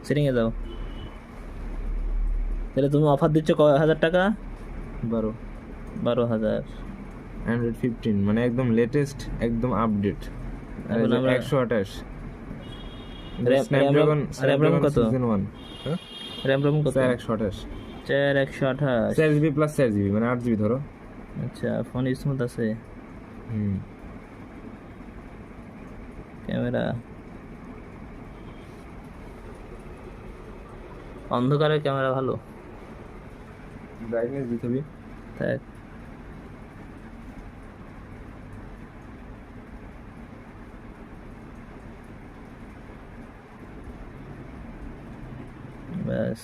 সেটিংয়ে যাও। তাহলে তুমি অফার দিচ্ছ কয় হাজার টাকা? 12 12,000। অ্যান্ড্রয়েড 15 মানে একদম লেটেস্ট, একদম আপডেট। আর এই এখন যে আমরা 128 RAM RAM ROM RAM ROM Snapdragon কত? সিজন 1। হ্যাঁ, র্যাম রম কত? 4128। 4128। 4 জিবি প্লাস 4 জিবি মানে 8 জিবি ধরো। আচ্ছা, ফোন স্মুথ আছে। হুম। ক্যামেরা, অন্ধকারের ক্যামেরা ভালো। ব্রাইটনেস দিতে হবে। তাই ব্যাস।